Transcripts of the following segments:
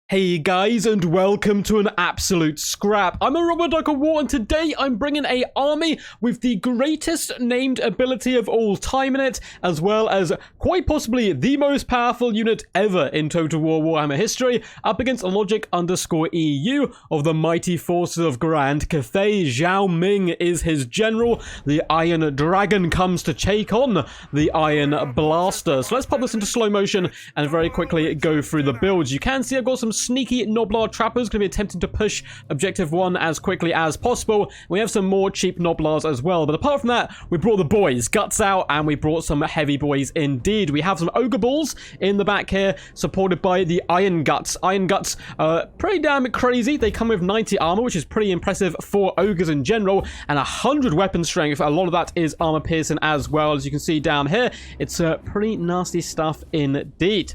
Hey guys, and welcome to an absolute scrap. I'm a Robert Duck of War, and today I'm bringing a army with the greatest named ability of all time in it, as well as quite possibly the most powerful unit ever in Total War Warhammer history, up against Logic_EU of the mighty forces of Grand Cathay. Zhao Ming is his general. The Iron Dragon comes to take on the Iron Blaster. So let's pop this into slow motion and very quickly go through the builds. You can see I've got some sneaky Noblar trappers going to be attempting to push objective 1 as quickly as possible. We have some more cheap Noblars as well, but apart from that, we brought the boys guts out, and we brought some heavy boys indeed. We have some Ogre balls in the back here, supported by the Iron Guts. Iron Guts are pretty damn crazy. They come with 90 armor, which is pretty impressive for ogres in general, and 100 weapon strength. A lot of that is armor piercing as well, as you can see down here. It's pretty nasty stuff indeed.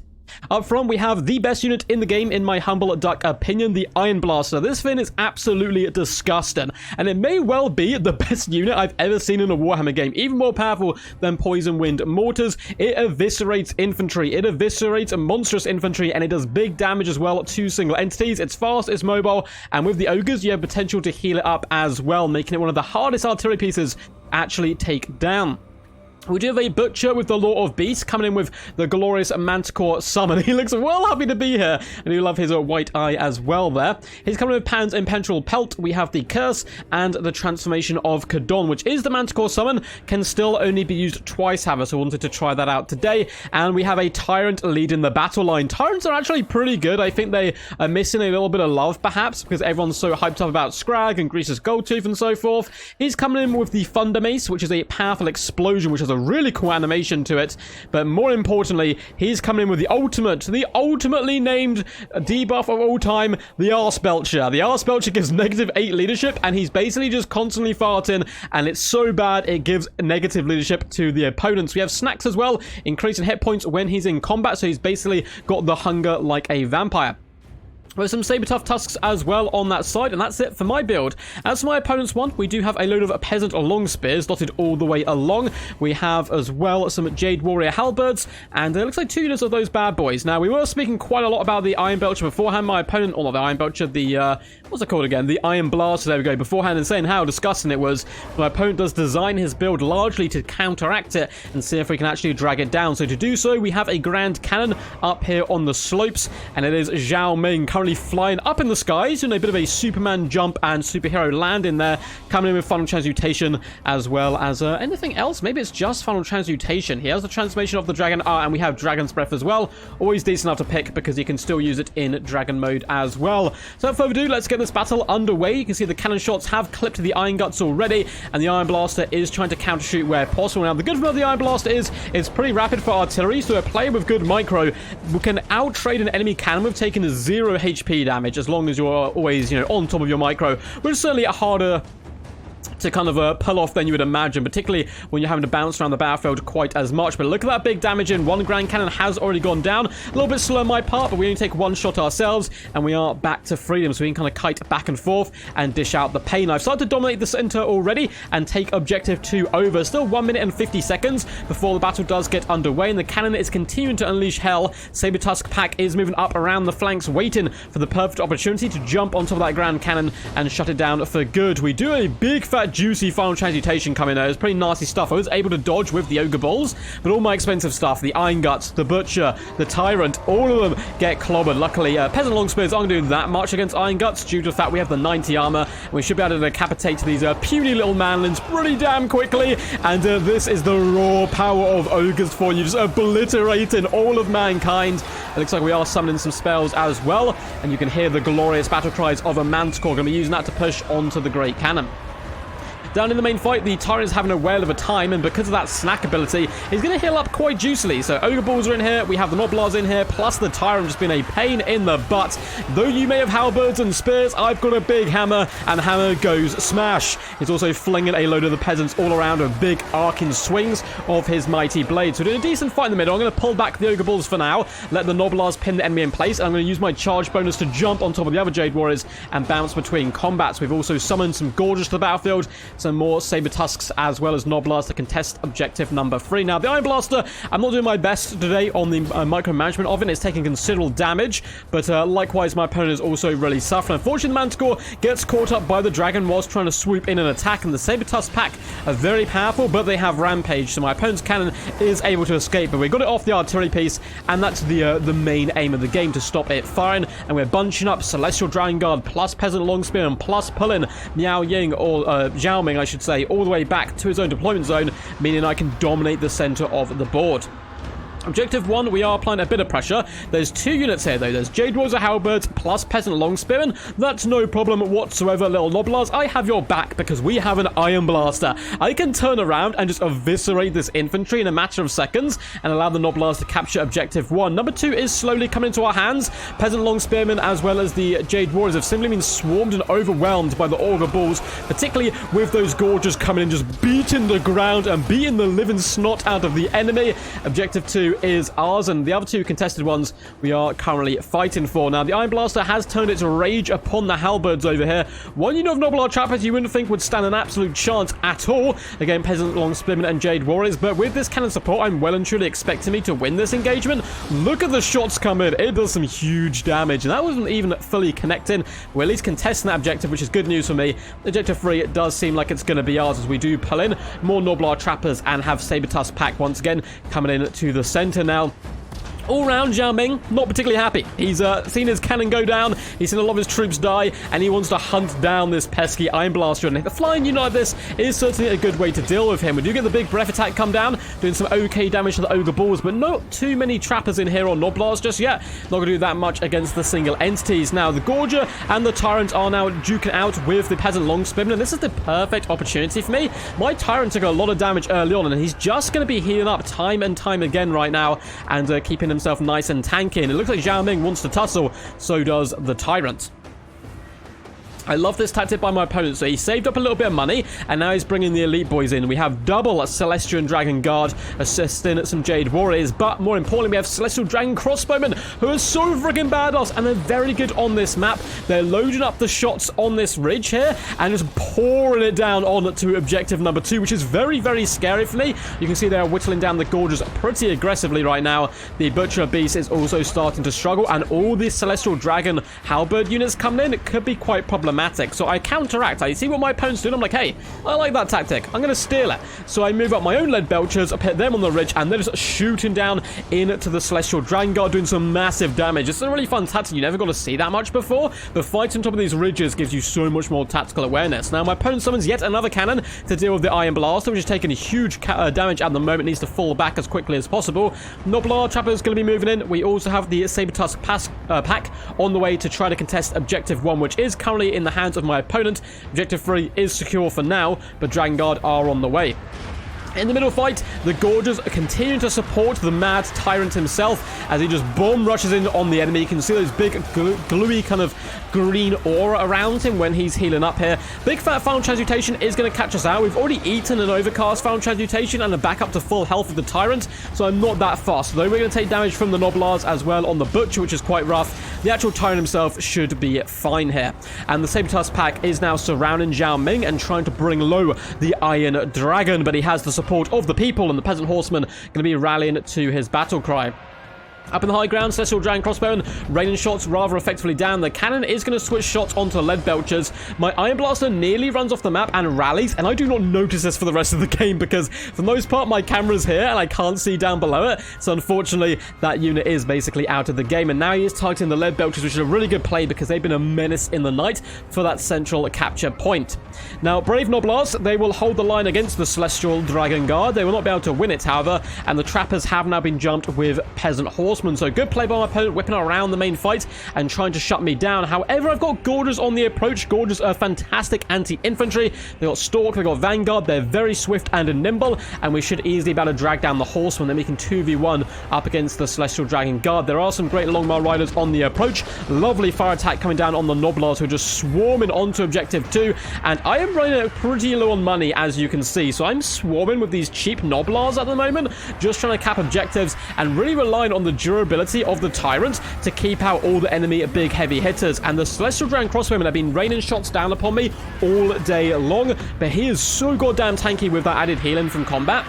Up front, we have the best unit in the game, in my humble duck opinion, the Iron Blaster. This thing is absolutely disgusting, and it may well be the best unit I've ever seen in a Warhammer game. Even more powerful than Poison Wind Mortars. It eviscerates infantry, it eviscerates monstrous infantry, and it does big damage as well to single entities. It's fast, it's mobile, and with the Ogres, you have potential to heal it up as well, making it one of the hardest artillery pieces actually take down. We do have a Butcher with the Law of Beast coming in with the glorious Manticore summon. He looks well happy to be here, and you love his white eye as well there. He's coming with Pan's Impenetrable Pelt. We have the Curse and the Transformation of Kadon, which is the Manticore summon, can still only be used twice, however, so I wanted to try that out today. And we have a Tyrant leading the battle line. Tyrants are actually pretty good. I think they are missing a little bit of love, perhaps, because everyone's so hyped up about Scrag and Grease's Goldtooth and so forth. He's coming in with the Thunder Mace, which is a powerful explosion, which has a really cool animation to it, but more importantly, he's coming in with the ultimately named debuff of all time, the ARSEBELCHER. The ARSEBELCHER gives -8 leadership, and he's basically just constantly farting, and it's so bad it gives negative leadership to the opponents. We have snacks as well, increasing hit points when he's in combat, so he's basically got the hunger like a vampire. There's some Saber-Tough Tusks as well on that side, and that's it for my build. As for my opponent's one, we do have a load of Peasant Long Spears dotted all the way along. We have as well some Jade Warrior Halberds, and it looks like 2 units of those bad boys. Now, we were speaking quite a lot about the Iron Belcher beforehand. My opponent, or not the Iron Belcher, the, what's it called again? The Iron Blaster, there we go, beforehand, and saying how disgusting it was. My opponent does design his build largely to counteract it and see if we can actually drag it down. So to do so, we have a Grand Cannon up here on the slopes, and it is Zhao Ming currently flying up in the skies, doing a bit of a Superman jump and superhero land in there, coming in with Final Transmutation as well as anything else. Maybe it's just Final Transmutation. He has the transformation of the Dragon and we have Dragon's Breath as well. Always decent enough to pick because you can still use it in Dragon mode as well. So without further ado, let's get this battle underway. You can see the cannon shots have clipped the Iron Guts already, and the Iron Blaster is trying to counter shoot where possible. Now, the good thing about the Iron Blaster is it's pretty rapid for artillery, so a player with good micro can out-trade an enemy cannon with taking 0 HP damage, as long as you're always, on top of your micro, which is certainly a harder to kind of pull off than you would imagine, particularly when you're having to bounce around the battlefield quite as much. But look at that big damage in. One Grand Cannon has already gone down. A little bit slow on my part, but we only take 1 shot ourselves, and we are back to freedom, so we can kind of kite back and forth and dish out the pain. I've started to dominate the center already and take objective 2 over. Still 1 minute and 50 seconds before the battle does get underway, and the cannon is continuing to unleash hell. Saber-Tusk pack is moving up around the flanks, waiting for the perfect opportunity to jump on top of that Grand Cannon and shut it down for good. We do a big fat juicy Final Transmutation coming there. It's pretty nasty stuff. I was able to dodge with the Ogre Balls, but all my expensive stuff, the Iron Guts, the Butcher, the Tyrant, all of them get clobbered. Luckily, Peasant Long Spears aren't doing that much against Iron Guts due to the fact we have the 90 armor, and we should be able to decapitate these puny little manlins pretty damn quickly, and this is the raw power of Ogres for you, just obliterating all of mankind. It looks like we are summoning some spells as well, and you can hear the glorious battle cries of a Manticore. Going to be using that to push onto the Great Cannon. Down in the main fight, the Tyrant is having a whale of a time, and because of that snack ability, he's going to heal up quite juicily. So Ogre Balls are in here, we have the Noblars in here, plus the Tyrant just being a pain in the butt. Though you may have halberds and spears, I've got a big hammer, and hammer goes smash. He's also flinging a load of the peasants all around with big arcing swings of his mighty blade. So doing a decent fight in the middle. I'm going to pull back the Ogre Balls for now, let the Noblars pin the enemy in place, and I'm going to use my charge bonus to jump on top of the other Jade Warriors and bounce between combats. We've also summoned some Gorges to the battlefield some more Saber Tusks as well as Noblars to contest objective number 3. Now, the Iron Blaster, I'm not doing my best today on the micromanagement of it. It's taking considerable damage, but likewise, my opponent is also really suffering. Unfortunately, the Manticore gets caught up by the Dragon whilst trying to swoop in and attack, and the Saber Tusk pack are very powerful, but they have Rampage, so my opponent's cannon is able to escape, but we got it off the artillery piece, and that's the main aim of the game, to stop it firing, and we're bunching up Celestial Dragon Guard plus Peasant Longspearman plus pulling Miao Ying, or Zhao Ming, I should say, all the way back to his own deployment zone, meaning I can dominate the center of the board. Objective 1, we are applying a bit of pressure. There's 2 units here, though. There's Jade Warriors Halberds plus Peasant Longspearmen. That's no problem whatsoever, little Noblars. I have your back because we have an Iron Blaster. I can turn around and just eviscerate this infantry in a matter of seconds and allow the Noblars to capture Objective 1. Number 2 is slowly coming into our hands. Peasant Longspearmen as well as the Jade Warriors have simply been swarmed and overwhelmed by the Ogre Balls, particularly with those Gorges coming in, just beating the ground and beating the living snot out of the enemy. Objective 2 is ours, and the other 2 contested ones we are currently fighting for. Now, the Iron Blaster has turned its rage upon the Halberds over here. One unit of Noblar Trappers you wouldn't think would stand an absolute chance at all against Peasant Longspearmen and Jade Warriors, but with this cannon support, I'm well and truly expecting me to win this engagement. Look at the shots come in. It does some huge damage, and that wasn't even fully connecting. We're at least contesting that objective, which is good news for me. Objective 3 does seem like it's going to be ours as we do pull in more Noblar Trappers and have Saber Tusk pack once again coming in to the center now. All round, Zhao Ming, not particularly happy. He's seen his cannon go down, he's seen a lot of his troops die, and he wants to hunt down this pesky Iron Blaster. And the flying unit like this is certainly a good way to deal with him. We do get the big breath attack come down, doing some okay damage to the Ogre Balls, but not too many Trappers in here or Noblars just yet. Not going to do that much against the single entities. Now, the Gorger and the Tyrant are now duking out with the Peasant Longspearmen, and this is the perfect opportunity for me. My Tyrant took a lot of damage early on, and he's just going to be healing up time and time again right now, and keeping himself nice and tanky. And it looks like Zhao Ming wants to tussle, so does the Tyrant. I love this tactic by my opponent. So he saved up a little bit of money, and now he's bringing the elite boys in. We have double Celestial Dragon Guard assisting some Jade Warriors, but more importantly, we have Celestial Dragon Crossbowmen, who are so friggin' badass, and they're very good on this map. They're loading up the shots on this ridge here and just pouring it down on to objective number 2, which is very, very scary for me. You can see they are whittling down the Gorges pretty aggressively right now. The Butcher Beast is also starting to struggle, and all these Celestial Dragon Halberd units coming in, it could be quite problematic. So I counteract. I see what my opponent's doing. I'm like, hey, I like that tactic. I'm going to steal it. So I move up my own lead belchers, I put them on the ridge, and they're just shooting down into the Celestial Dragon Guard, doing some massive damage. It's a really fun tactic. You never got to see that much before. But fighting on top of these ridges gives you so much more tactical awareness. Now, my opponent summons yet another cannon to deal with the Iron Blaster, which is taking huge damage at the moment. Needs to fall back as quickly as possible. Noblar Trapper is going to be moving in. We also have the Saber Tusk pack on the way to try to contest Objective 1, which is currently in the hands of my opponent. Objective 3 is secure for now, but Dragon Guard are on the way. In the middle fight, the Gorges are continuing to support the mad Tyrant himself as he just bomb rushes in on the enemy. You can see those big gluey kind of green aura around him when he's healing up here. Big Fat Final Transmutation is going to catch us out. We've already eaten an Overcast Final Transmutation and a back up to full health of the Tyrant, so I'm not that fast. Though we're going to take damage from the Noblars as well on the Butcher, which is quite rough. The actual Tyrant himself should be fine here. And the Saber Tusk pack is now surrounding Zhao Ming and trying to bring low the Iron Dragon, but he has the support of the people, and the Peasant Horseman going to be rallying to his battle cry. Up in the high ground, Celestial Dragon Crossbowman raining shots rather effectively down. The cannon is going to switch shots onto the lead belchers. My Iron Blaster nearly runs off the map and rallies, and I do not notice this for the rest of the game because for the most part my camera's here and I can't see down below it. So unfortunately that unit is basically out of the game, and now he is targeting the lead belchers, which is a really good play because they've been a menace in the night for that central capture point. Now, brave Noblars, they will hold the line against the Celestial Dragon Guard. They will not be able to win it, however, and the Trappers have now been jumped with Peasant Horsemen. So good play by my opponent, whipping around the main fight and trying to shut me down. However, I've got Gorges on the approach. Gorges are fantastic anti-infantry. They've got Stalk, they've got Vanguard. They're very swift and nimble, and we should easily be able to drag down the Horsemen. Then we can 2v1 up against the Celestial Dragon Guard. There are some great Longmire Riders on the approach. Lovely fire attack coming down on the Noblars, who are just swarming onto Objective 2, and I am running pretty low on money, as you can see. So I'm swarming with these cheap Noblars at the moment, just trying to cap objectives and really relying on the durability of the Tyrant to keep out all the enemy big heavy hitters, and the Celestial Dragon Crossbowman have been raining shots down upon me all day long, but he is so goddamn tanky with that added healing from combat.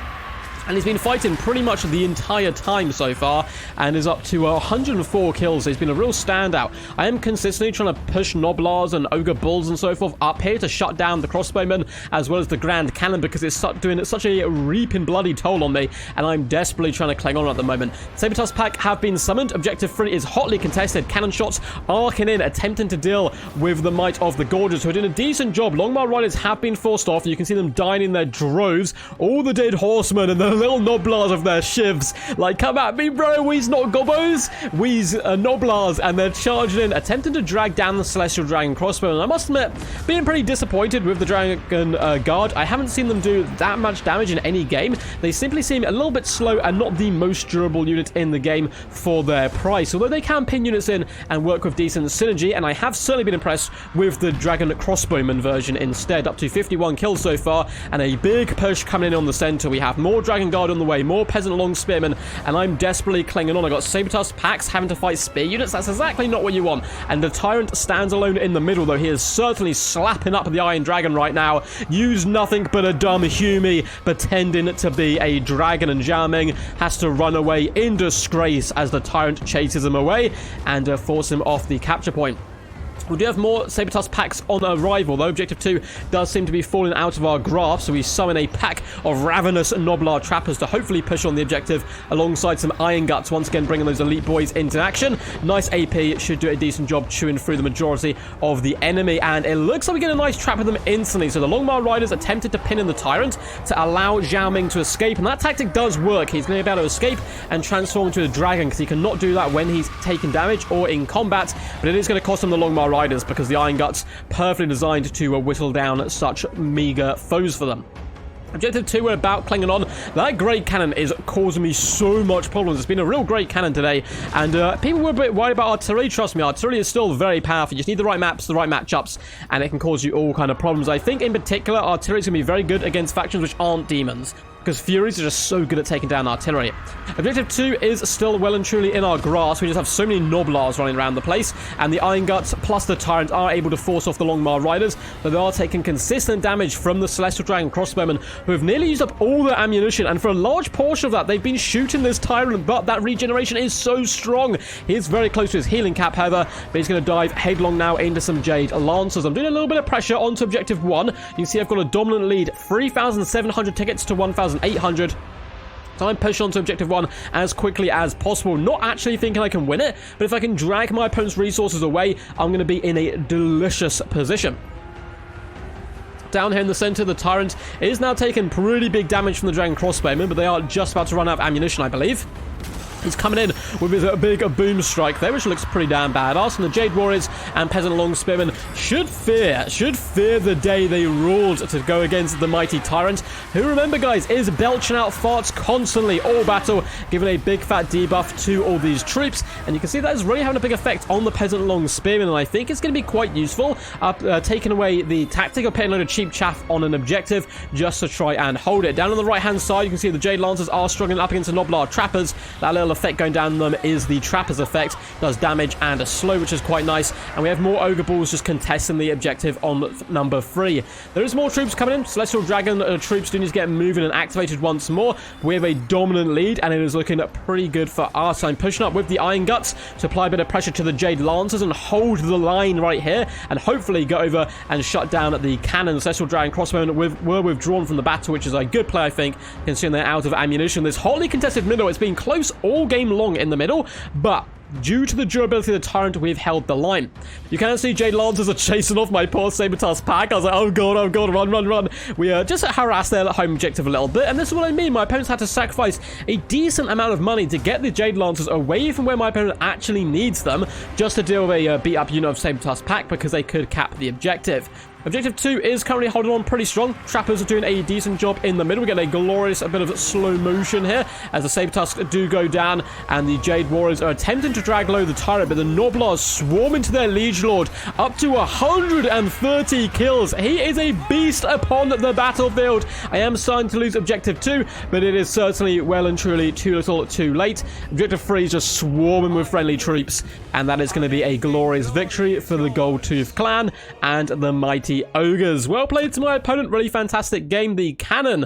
And he's been fighting pretty much the entire time so far and is up to 104 kills. He's been a real standout. I am consistently trying to push Noblars and Ogre Bulls and so forth up here to shut down the Crossbowmen as well as the Grand Cannon, because it's doing such a reaping bloody toll on me, and I'm desperately trying to cling on at the moment. Saber-Tusk Pack have been summoned. Objective 3 is hotly contested. Cannon shots arcing in, attempting to deal with the might of the Gorges, who are doing a decent job. Longmire Riders have been forced off. You can see them dying in their droves. All the dead horsemen and the little Noblars of their shivs. Like, come at me, bro. We's not gobos. We's Noblars, and they're charging in, attempting to drag down the Celestial Dragon Crossbow. And I must admit, being pretty disappointed with the Dragon Guard. I haven't seen them do that much damage in any game. They simply seem a little bit slow and not the most durable unit in the game for their price. Although they can pin units in and work with decent synergy, and I have certainly been impressed with the Dragon Crossbowman version instead. Up to 51 kills so far, and a big push coming in on the center. We have more Dragon Guard on the way, more Peasant Long Spearmen, and I'm desperately clinging on. I got Saber-Tusk Packs having to fight spear units. That's exactly not what you want. And the Tyrant stands alone in the middle, though he is certainly slapping up the Iron Dragon right now. Use nothing but a dumb Humie pretending to be a dragon, and Zhao Ming has to run away in disgrace as the Tyrant chases him away and force him off the capture point. We do have more Saber-Tusk Packs on arrival, though. Objective 2 does seem to be falling out of our grasp, so we summon a pack of ravenous Noblar Trappers to hopefully push on the objective alongside some Iron Guts, once again bringing those elite boys into action. Nice AP, should do a decent job chewing through the majority of the enemy, and it looks like we get a nice trap of them instantly. So the Longmire Riders attempted to pin in the Tyrant to allow Zhao Ming to escape, and that tactic does work. He's going to be able to escape and transform into a dragon, because he cannot do that when he's taking damage or in combat, but it is going to cost him the Longmire Riders, because the Iron Guts perfectly designed to whittle down such meager foes for them. Objective 2, we're about clinging on. That great cannon is causing me so much problems. It's been a real great cannon today, and people were a bit worried about artillery. Trust me, artillery is still very powerful. You just need the right maps, the right matchups, and it can cause you all kind of problems. I think in particular, artillery is going to be very good against factions which aren't demons, because Furies are just so good at taking down artillery. Objective 2 is still well and truly in our grasp. We just have so many Noblars running around the place, and the Iron Guts plus the Tyrant are able to force off the Longmire Riders, but they are taking consistent damage from the Celestial Dragon Crossbowmen, who have nearly used up all their ammunition, and for a large portion of that, they've been shooting this Tyrant, but that regeneration is so strong. He is very close to his healing cap, however, but he's going to dive headlong now into some Jade Lancers. I'm doing a little bit of pressure onto Objective 1. You can see I've got a dominant lead, 3,700 tickets to 1,800. So I'm pushing on to Objective 1 as quickly as possible, not actually thinking I can win it, but if I can drag my opponent's resources away, I'm going to be in a delicious position. Down here in the center, the Tyrant is now taking pretty big damage from the Dragon Crossbowmen, but they are just about to run out of ammunition, I believe. He's coming in with his big boom strike there, which looks pretty damn badass. And the Jade Warriors and Peasant Long Spearmen should fear the day they ruled to go against the mighty Tyrant, who, remember guys, is belching out farts constantly all battle, giving a big fat debuff to all these troops. And you can see that is really having a big effect on the Peasant Long Spearmen, and I think it's going to be quite useful, taking away the tactic of putting a load of cheap chaff on an objective just to try and hold it. Down on the right hand side, you can see the Jade Lancers are struggling up against the Noblar Trappers. That little effect going down them is the Trapper's effect, does damage and a slow, which is quite nice. And we have more Ogre Balls just contesting the objective on number 3. There is more troops coming in. Celestial Dragon troops do need to get moving and activated once more. We have a dominant lead, and it is looking pretty good for us. I'm pushing up with the Iron Guts to apply a bit of pressure to the Jade Lancers and hold the line right here, and hopefully go over and shut down the cannon. Celestial Dragon Crossbowmen were withdrawn from the battle, which is a good play, I think, considering they're out of ammunition. This hotly contested middle, it's been close all game long in the middle, but due to the durability of the Tyrant, we've held the line. You can see Jade Lancers are chasing off my poor Saber-Tusk Pack. I was like, oh god, run. We just harassed their home objective a little bit, and this is what I mean. My opponents had to sacrifice a decent amount of money to get the Jade Lancers away from where my opponent actually needs them, just to deal with a beat-up unit of Saber-Tusk Pack, because they could cap the objective. Objective 2 is currently holding on pretty strong. Trappers are doing a decent job in the middle. We get a glorious bit of slow motion here as the Saber Tusks do go down, and the Jade Warriors are attempting to drag low the Tyrant, but the Noblars swarm into their Liege Lord, up to 130 kills. He is a beast upon the battlefield. I am starting to lose Objective 2, but it is certainly well and truly too little too late. Objective 3 is just swarming with friendly troops, and that is going to be a glorious victory for the Goldtooth clan and the mighty Ogres. Well played to my opponent. Really fantastic game. The cannon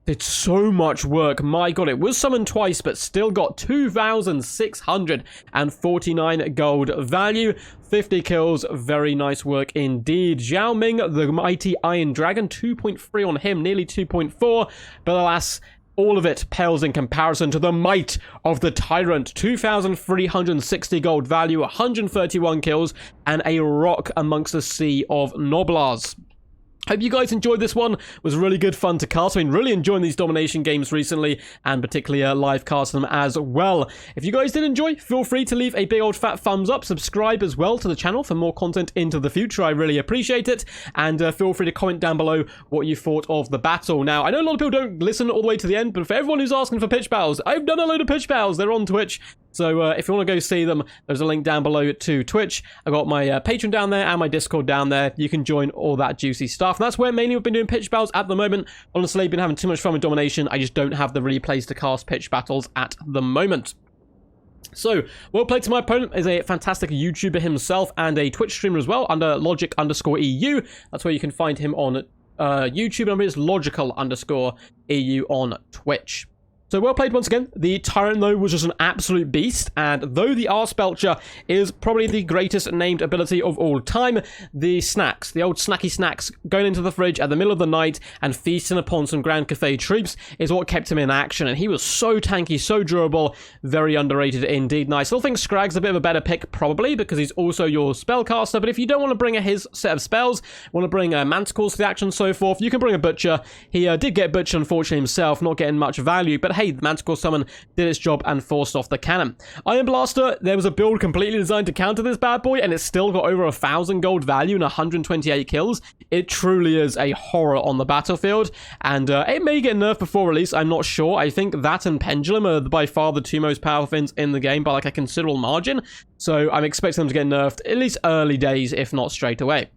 did so much work. My god, it was summoned twice, but still got 2,649 gold value. 50 kills. Very nice work indeed. Zhao Ming, the mighty Iron Dragon, 2.3 on him, nearly 2.4. But alas, all of it pales in comparison to the might of the Tyrant. 2,360 gold value, 131 kills, and a rock amongst a sea of Noblars. Hope you guys enjoyed this one. It was really good fun to cast. I've been really enjoying these Domination games recently, and particularly live casting them as well. If you guys did enjoy, feel free to leave a big old fat thumbs up. Subscribe as well to the channel for more content into the future. I really appreciate it. And feel free to comment down below what you thought of the battle. Now, I know a lot of people don't listen all the way to the end, but for everyone who's asking for pitch battles, I've done a load of pitch battles. They're on Twitch. So if you want to go see them, there's a link down below to Twitch. I've got my Patreon down there and my Discord down there. You can join all that juicy stuff. And that's where mainly we've been doing pitch battles at the moment. Honestly, I've been having too much fun with Domination. I just don't have the really place to cast pitch battles at the moment. So, well played to my opponent. Is a fantastic YouTuber himself and a Twitch streamer as well under logic_EU. That's where you can find him on YouTube. Number is logical_EU on Twitch. So well played once again. The Tyrant, though, was just an absolute beast, and though the ARSEBELCHER is probably the greatest named ability of all time, the snacks, the old snacky snacks, going into the fridge at the middle of the night and feasting upon some Grand Cathay troops is what kept him in action, and he was so tanky, so durable, very underrated indeed. Now, I still think Scrag's a bit of a better pick, probably, because he's also your spellcaster, but if you don't want to bring his set of spells, want to bring Manticores to the action and so forth, you can bring a Butcher. He did get Butcher, unfortunately, himself, not getting much value, but hey, the Manticore summon did its job and forced off the cannon. Iron Blaster, there was a build completely designed to counter this bad boy, and it still got over 1,000 gold value and 128 kills. It truly is a horror on the battlefield, and it may get nerfed before release, I'm not sure. I think that and Pendulum are by far the two most powerful things in the game by like a considerable margin, so I'm expecting them to get nerfed at least early days, if not straight away.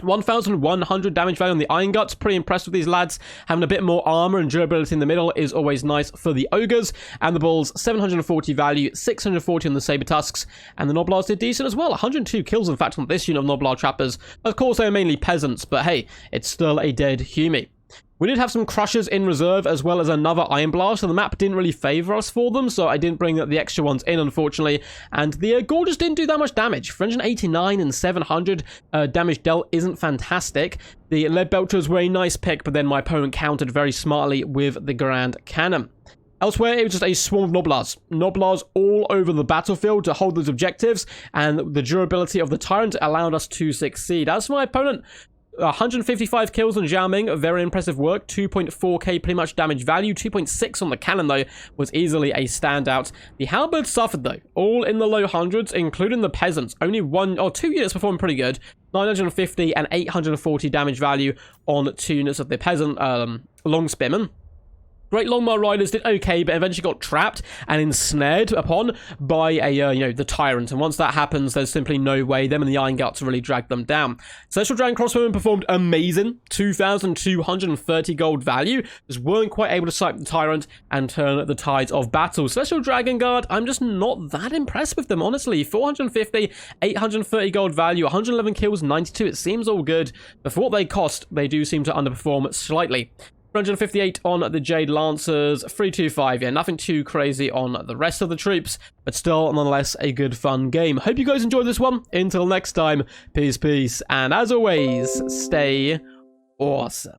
1,100 damage value on the Iron Guts. Pretty impressed with these lads. Having a bit more armor and durability in the middle is always nice for the Ogres. And the Bulls, 740 value, 640 on the Saber Tusks. And the Noblars did decent as well. 102 kills, in fact, on this unit of Noblar Trappers. Of course, they are mainly peasants, but hey, it's still a dead Humi. We did have some Crushers in reserve, as well as another Iron Blast, so the map didn't really favor us for them, so I didn't bring the extra ones in, unfortunately. And the Gorges didn't do that much damage. 389 and 700 damage dealt isn't fantastic. The Leadbelchers were a nice pick, but then my opponent countered very smartly with the Grand Cannon. Elsewhere, it was just a swarm of Noblars. Noblars all over the battlefield to hold those objectives, and the durability of the Tyrant allowed us to succeed. As for my opponent, 155 kills on Zhao Ming, very impressive work. 2.4k pretty much damage value. 2.6 on the cannon, though, was easily a standout. The Halberd suffered, though, all in the low hundreds, including the peasants. Only one or two units performed pretty good. 950 and 840 damage value on 2 units of the peasant long spearmen. Great Longmire Riders did okay, but eventually got trapped and ensnared upon by the Tyrant. And once that happens, there's simply no way them and the Iron Guts really drag them down. Celestial Dragon Crossbowmen performed amazing. 2,230 gold value. Just weren't quite able to sight the Tyrant and turn the tides of battle. Celestial Dragon Guard, I'm just not that impressed with them, honestly. 450, 830 gold value, 111 kills, 92. It seems all good, but for what they cost, they do seem to underperform slightly. 358 on the Jade Lancers, 325, yeah, nothing too crazy on the rest of the troops, but still, nonetheless, a good fun game. Hope you guys enjoyed this one. Until next time, peace, and as always, stay awesome.